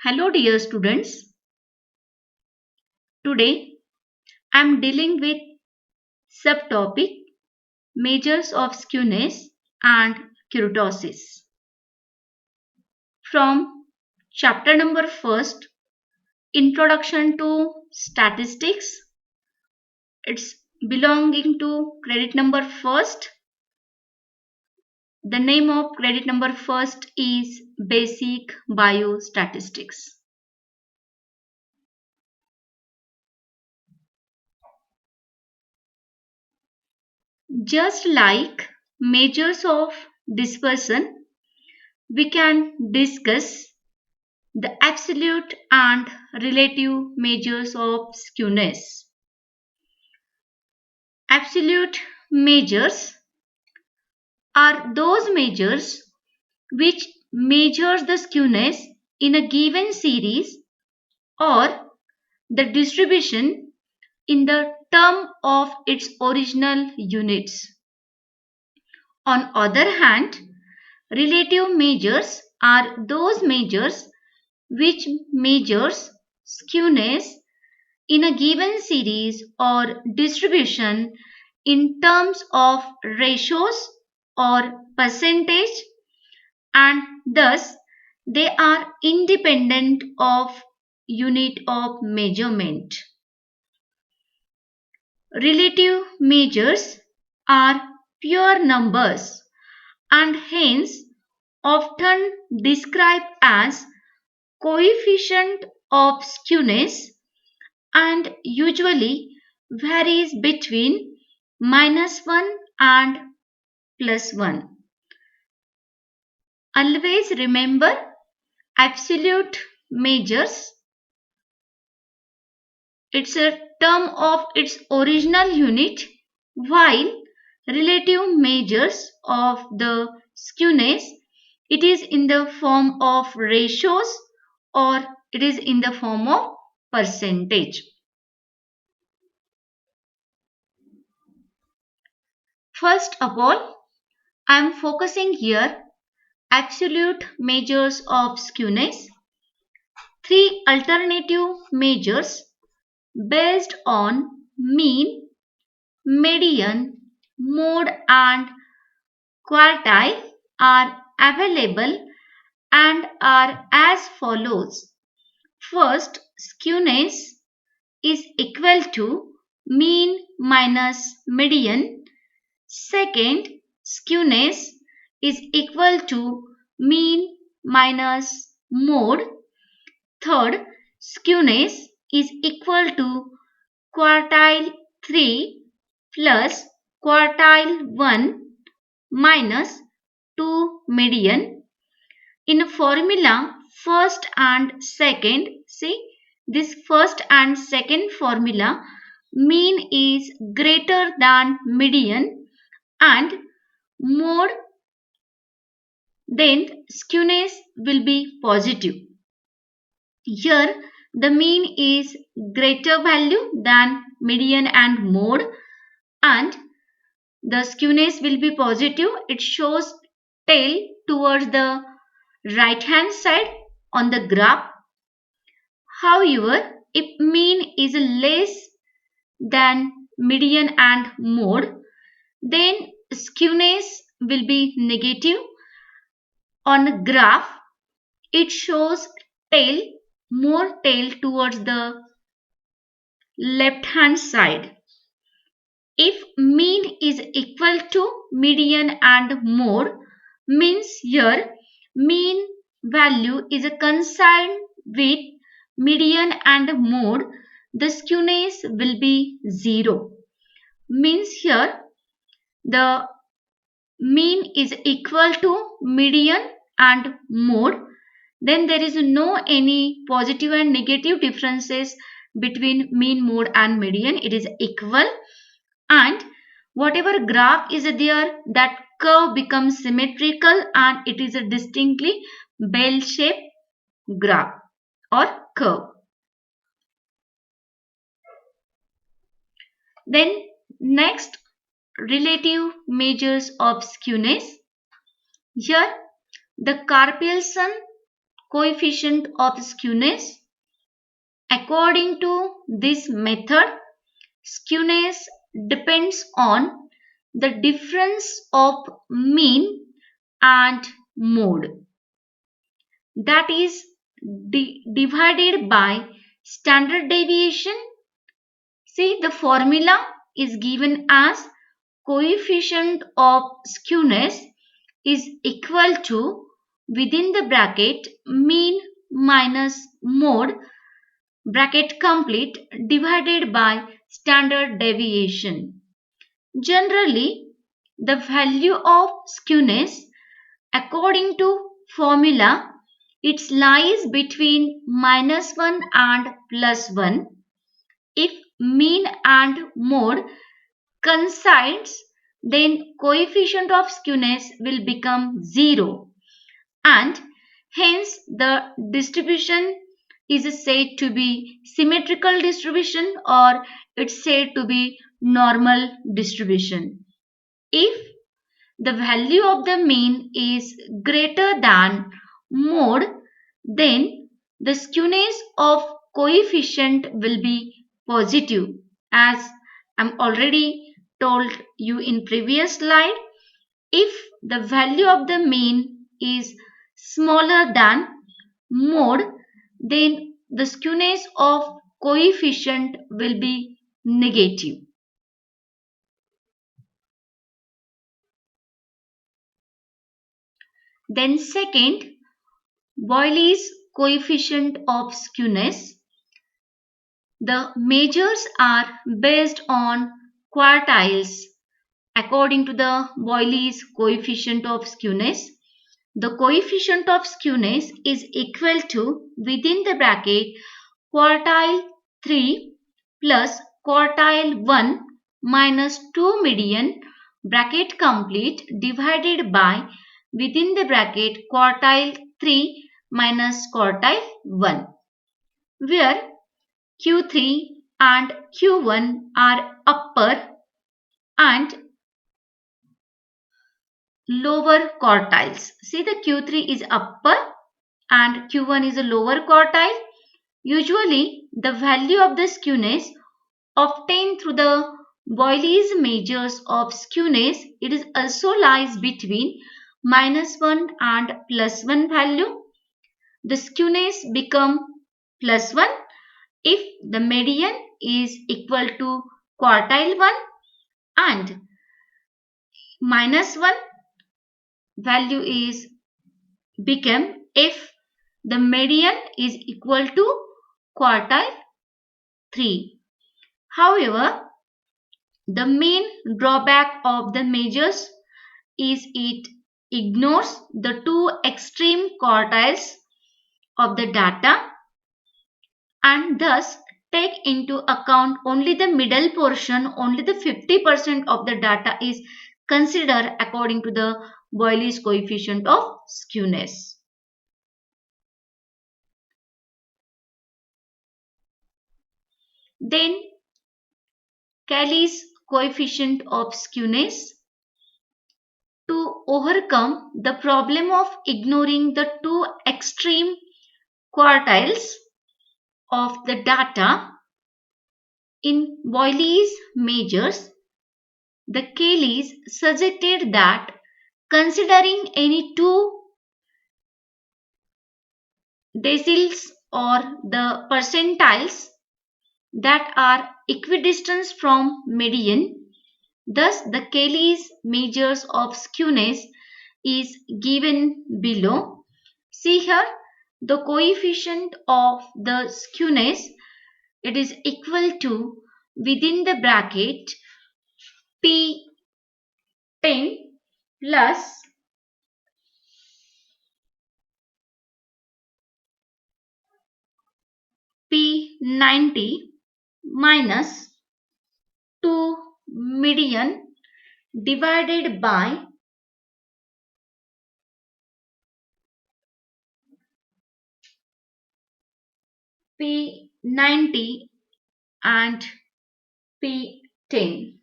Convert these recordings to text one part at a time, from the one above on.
Hello dear students. Today I am dealing with subtopic measures of skewness and kurtosis from chapter number 1st, Introduction to Statistics. It's belonging to credit number 1st. The name of credit number 1st is Basic Biostatistics. Just like measures of dispersion, we can discuss the absolute and relative measures of skewness. Absolute measures are those measures which measures the skewness in a given series or the distribution in the term of its original units. On other hand, relative measures are those measures which measures skewness in a given series or distribution in terms of ratios or percentage, and thus they are independent of unit of measurement. Relative measures are pure numbers and hence often described as coefficient of skewness and usually varies between -1 and +1. Always remember, absolute measures, it's a term of its original unit, while relative measures of the skewness, it is in the form of ratios or it is in the form of percentage. First of all, I am focusing here absolute measures of skewness. Three alternative measures based on mean, median, mode and quartile are available and are as follows. First, skewness is equal to mean minus median. Second, skewness is equal to mean minus mode. Third, skewness is equal to quartile 3 plus quartile 1 minus 2 median. In a formula, first and second, see this first and second formula, mean is greater than median and mode, then skewness will be positive. Here the mean is greater value than median and mode and the skewness will be positive. It shows tail towards the right hand side on the graph. However, if mean is less than median and mode, then skewness will be negative. On the graph, it shows more tail towards the left hand side. If mean is equal to median and mode, means here mean value is concerned with median and mode, the skewness will be 0. Means here the mean is equal to median and mode, then there is no any positive and negative differences between mean, mode and median. It is equal, and whatever graph is there, that curve becomes symmetrical and it is a distinctly bell shaped graph or curve. Then next, relative measures of skewness. Here the Carl-Pearson coefficient of skewness. According to this method, skewness depends on the difference of mean and mode, that is divided by standard deviation. See, the formula is given as coefficient of skewness is equal to, within the bracket, mean minus mode bracket complete divided by standard deviation. Generally, the value of skewness according to formula, it lies between -1 and +1. If mean and mode coincides, then coefficient of skewness will become 0 and hence the distribution is said to be symmetrical distribution, or it's said to be normal distribution. If the value of the mean is greater than mode, then the skewness of coefficient will be positive, as I'm already told you in previous slide. If the value of the mean is smaller than mode, then the skewness of coefficient will be negative. Then second, Boyle's coefficient of skewness. The measures are based on quartiles. According to the Boyle's coefficient of skewness, the coefficient of skewness is equal to, within the bracket, quartile 3 plus quartile 1 minus 2 median bracket complete divided by, within the bracket, quartile 3 minus quartile 1, where Q3 and Q1 are upper and lower quartiles. See, the Q3 is upper and Q1 is a lower quartile. Usually, the value of the skewness obtained through the Boyle's measures of skewness, it is also lies between -1 and +1 value. The skewness become +1 if the median is equal to quartile 1 and -1 value is become if the median is equal to quartile 3. However, the main drawback of the measures is it ignores the two extreme quartiles of the data and thus take into account only the middle portion. Only the 50% of the data is considered according to the Boyle's coefficient of skewness. Then Cayley's coefficient of skewness. To overcome the problem of ignoring the two extreme quartiles of the data in Boyle's measures, the Cayleys suggested that considering any two deciles or the percentiles that are equidistant from median, thus the Cayley's measures of skewness is given below. See here, the coefficient of the skewness, it is equal to, within the bracket, P10 plus P90 minus 2 median divided by P90 and P10.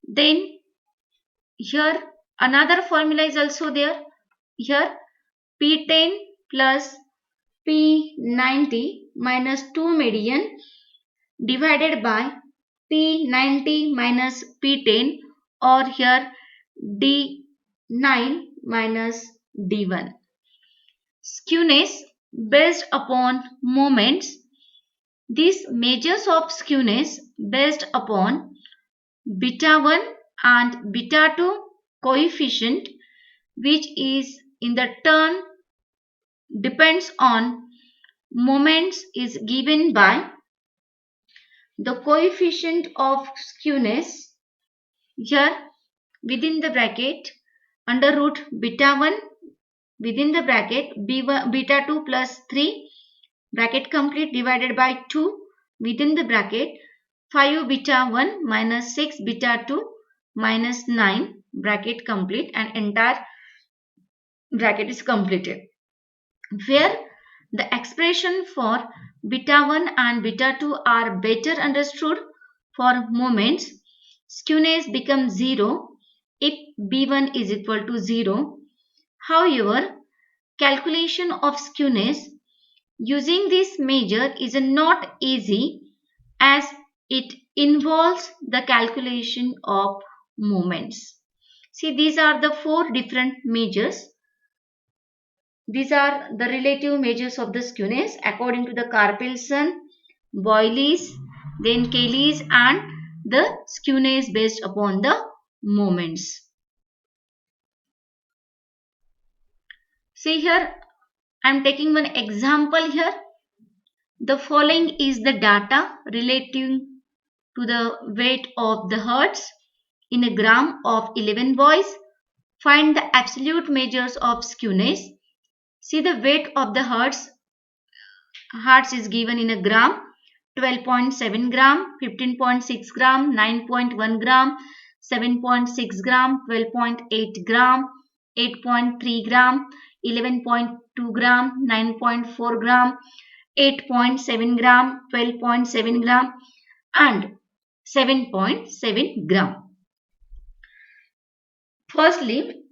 Then here another formula is also there. Here P10 plus P90 minus 2 median divided by P90 minus P10, or here D9 minus D1. Skewness based upon moments. These measures of skewness based upon beta 1 and beta 2 coefficient, which is in the turn depends on moments, is given by the coefficient of skewness here within the bracket under root beta 1 within the bracket beta 2 plus 3 bracket complete divided by 2 within the bracket 5 beta 1 minus 6 beta 2 minus 9 bracket complete, and entire bracket is completed, where the expression for beta 1 and beta 2 are better understood. For moments, skewness becomes 0 if b1 is equal to 0. However, calculation of skewness using this measure is not easy, as it involves the calculation of moments. See, these are the 4 different measures. These are the relative measures of the skewness according to the Carl-Pearson, Boyle's, then Cayley's, and the skewness based upon the moments. See here, I am taking one example here. The following is the data relating to the weight of the herds in a gram of 11 boys. Find the absolute measures of skewness. See, the weight of the herds is given in a gram: 12.7 gram, 15.6 gram, 9.1 gram, 7.6 gram, 12.8 gram, 8.3 gram, 11.2 gram, 9.4 gram, 8.7 gram, 12.7 gram, and 7.7 gram. Firstly,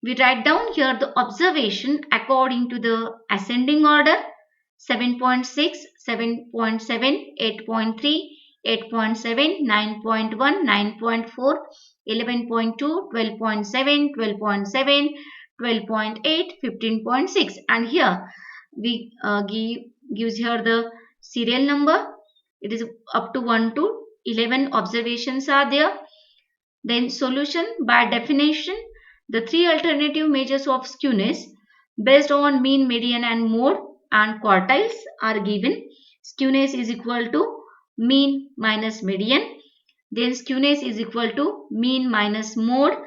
we write down here the observation according to the ascending order: 7.6, 7.7, 8.3, 8.7, 9.1, 9.4, 11.2, 12.7, 12.7, 12.8, 15.6, and here we gives here the serial number. It is up to 1 to 11 observations are there. Then solution: by definition, the 3 alternative measures of skewness based on mean, median, and mode and quartiles are given. Skewness is equal to mean minus median. Then skewness is equal to mean minus mode.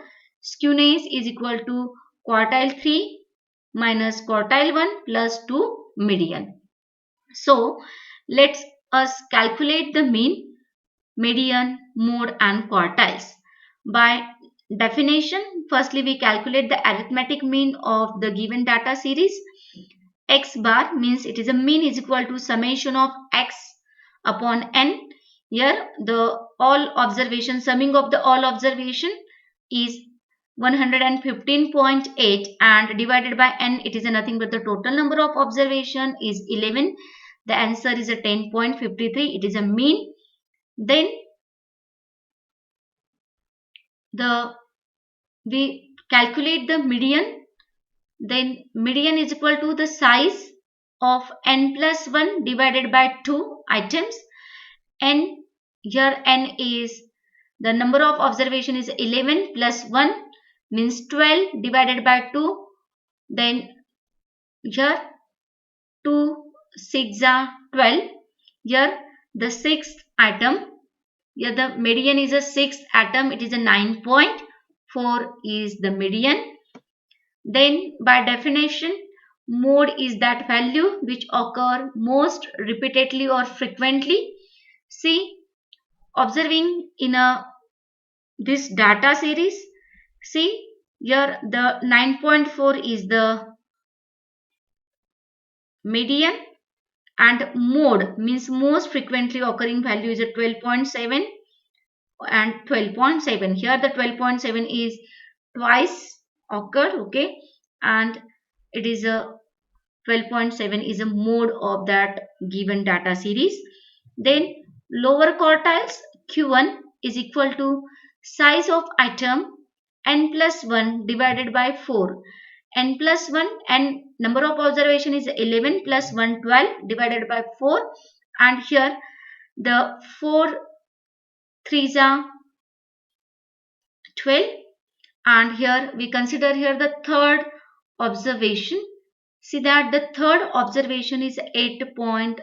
Skewness is equal to quartile 3 minus quartile 1 plus 2 median. So let's us calculate the mean, median, mode, and quartiles. By definition, firstly we calculate the arithmetic mean of the given data series. X bar means it is a mean is equal to summation of x upon n. Here the all observation, summing of the all observation is 115.8, and divided by n, it is nothing but the total number of observation is 11. The answer is a 10.53. It is a mean. Then we calculate the median. Then median is equal to the size of n plus 1 divided by 2 items. N, here n is the number of observation is 11 plus 1 means 12 divided by 2. Then here 2 6 are 12. Here the sixth item, here the median is a sixth atom, it is a 9.4 is the median. Then by definition, mode is that value which occur most repeatedly or frequently. See, observing in this data series, see here the 9.4 is the median, and mode means most frequently occurring value is a 12.7 and 12.7. Here the 12.7 is twice occurred, okay, and it is a 12.7 is a mode of that given data series. Then lower quartiles Q1 is equal to size of item n plus 1 divided by 4. N plus 1 and number of observation is 11 plus 1 12 divided by 4, and here the 4 threes are 12, and here we consider here the third observation. See that the third observation is 8.3.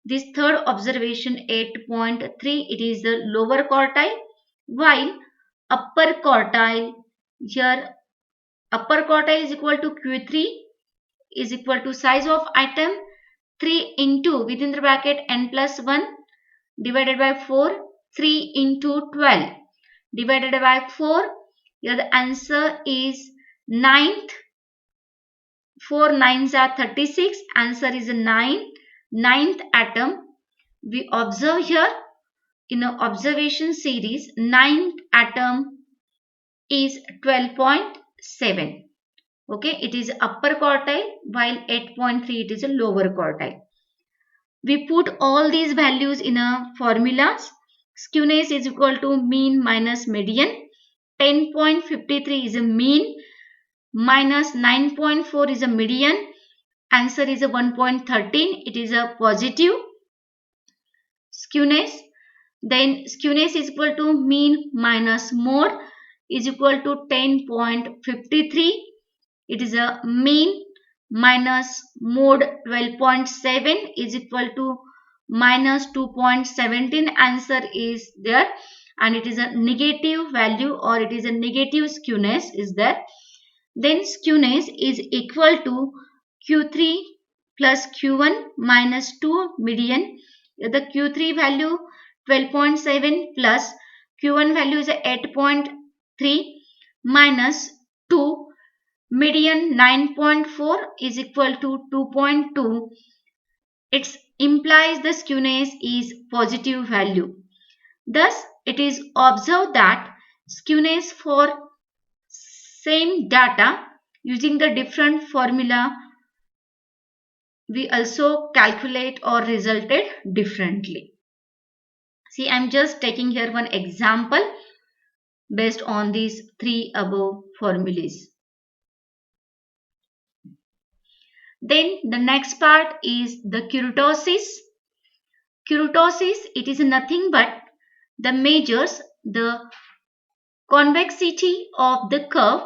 This third observation 8.3, it is the lower quartile, while upper quartile, here upper quartile is equal to Q3 is equal to size of item 3 into within the bracket n plus 1 divided by 4, 3 into 12 divided by 4. Here the answer is ninth. 4 nines are 36. Answer is 9. Ninth atom. We observe here in an observation series, ninth atom is 12.7. Okay, it is upper quartile, while 8.3 it is a lower quartile. We put all these values in a formulas. Skewness is equal to mean minus median. 10.53 is a mean, minus 9.4 is a median. Answer is a 1.13. It is a positive skewness. Then skewness is equal to mean minus mode is equal to 10.53. It is a mean, minus mode 12.7 is equal to minus 2.17. Answer is there, and it is a negative value, or it is a negative skewness is there. Then skewness is equal to Q3 plus Q1 minus 2 median. The Q3 value 12.7 plus Q1 value is 8.3 minus 2, median 9.4 is equal to 2.2. It implies the skewness is positive value. Thus, it is observed that skewness for same data using the different formula we also calculate or resulted differently. See, I am just taking here one example based on these three above formulas. Then the next part is the kurtosis. Kurtosis, it is nothing but the measures the convexity of the curve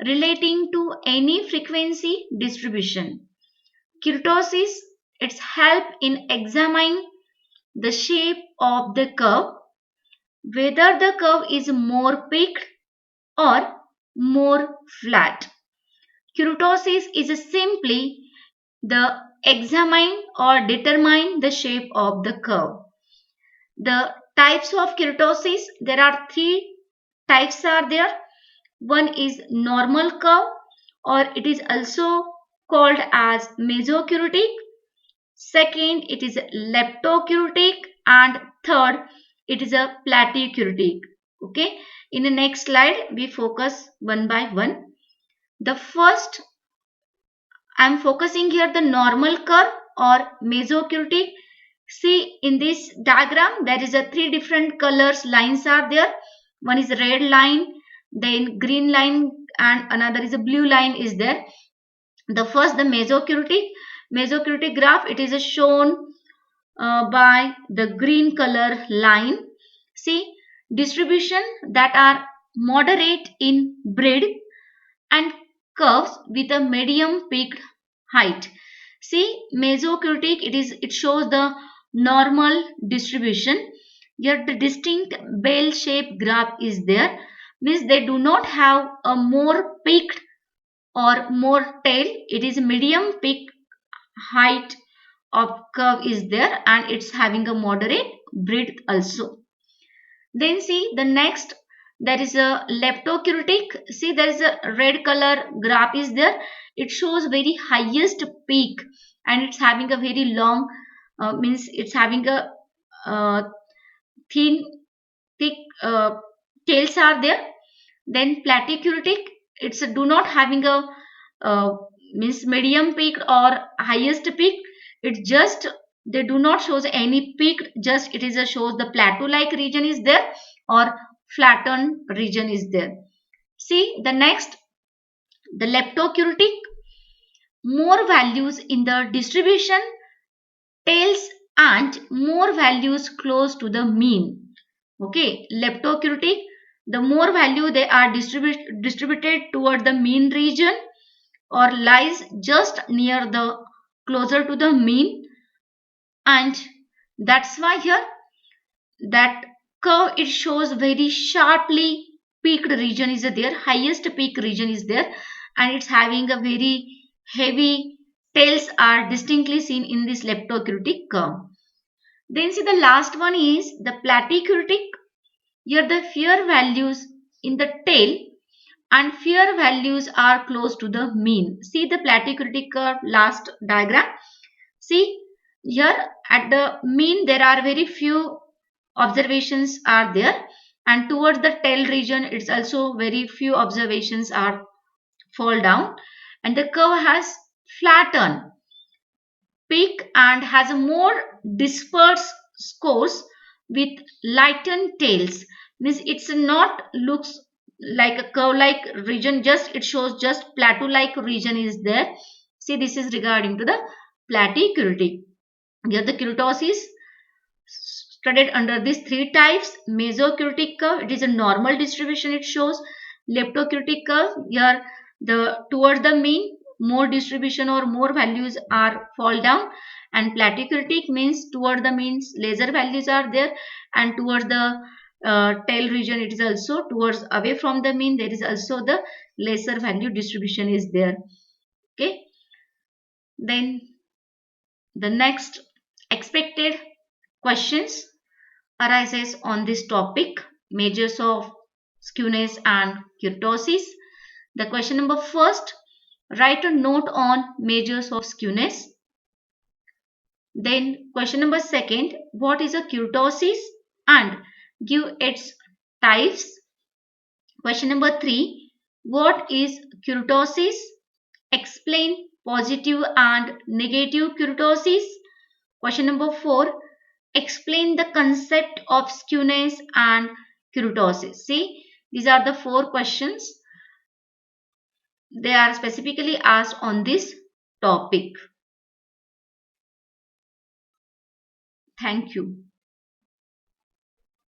relating to any frequency distribution. Kurtosis, its help in examining the shape of the curve, whether the curve is more peaked or more flat. Kurtosis is simply the examine or determine the shape of the curve. The types of kurtosis, there are three types are there. One is normal curve, or it is also called as mesokuretic. Second, it is leptokuretic, and third, it is a platykuretic. Okay, in the next slide we focus one by one. The first, I am focusing here the normal curve or mesokuretic. See, in this diagram there is a three different colors lines are there. One is red line, then green line, and another is a blue line is there. The first, the mesokuretic graph, it is shown by the green color line. See, distribution that are moderate in breadth and curves with a medium peaked height. See, mesokuretic, it shows the normal distribution. Yet the distinct bell shaped graph is there, means they do not have a more peaked or more tail. It is medium peak height of curve is there, and it's having a moderate breadth also. Then see the next, there is a leptokuretic. See, there is a red color graph is there. It shows very highest peak, and it's having a very long, means it's having a thin thick tails are there. Then platykuretic, it's do not having a uh, means medium peaked or highest peak. It's just they do not shows any peak, just it is a shows the plateau like region is there or flattened region is there. See the next, the leptocutic, more values in the distribution tails and more values close to the mean. Okay, leptocutic, the more value they are distributed toward the mean region or lies just near the closer to the mean, and that's why here that curve it shows very sharply peaked region is there, highest peak region is there, and it's having a very heavy tails are distinctly seen in this leptocutic curve. Then see the last one is the platycutic. Here the fear values in the tail and fear values are close to the mean. See the platycutic curve last diagram. See here at the mean there are very few observations are there, and towards the tail region it's also very few observations are fall down, and the curve has flattened peak and has a more dispersed scores with lightened tails, means it's not looks like a curve like region, just it shows just plateau like region is there. See this is regarding to the platycurity. Here the kurtosis studied under these three types. Mesocurtic curve, it is a normal distribution it shows. Leptocurtic curve, here the towards the mean more distribution or more values are fall down, and platycurtic means toward the means lesser values are there, and towards the tail region it is also towards away from the mean there is also the lesser value distribution is there. Okay, then the next expected questions arises on this topic, measures of skewness and kurtosis. The question number first, write a note on measures of skewness. Then question number second, what is a kurtosis and give its types. Question number 3, what is kurtosis? Explain positive and negative kurtosis. Question number 4, explain the concept of skewness and kurtosis. See, these are the 4 questions. They are specifically asked on this topic. Thank you.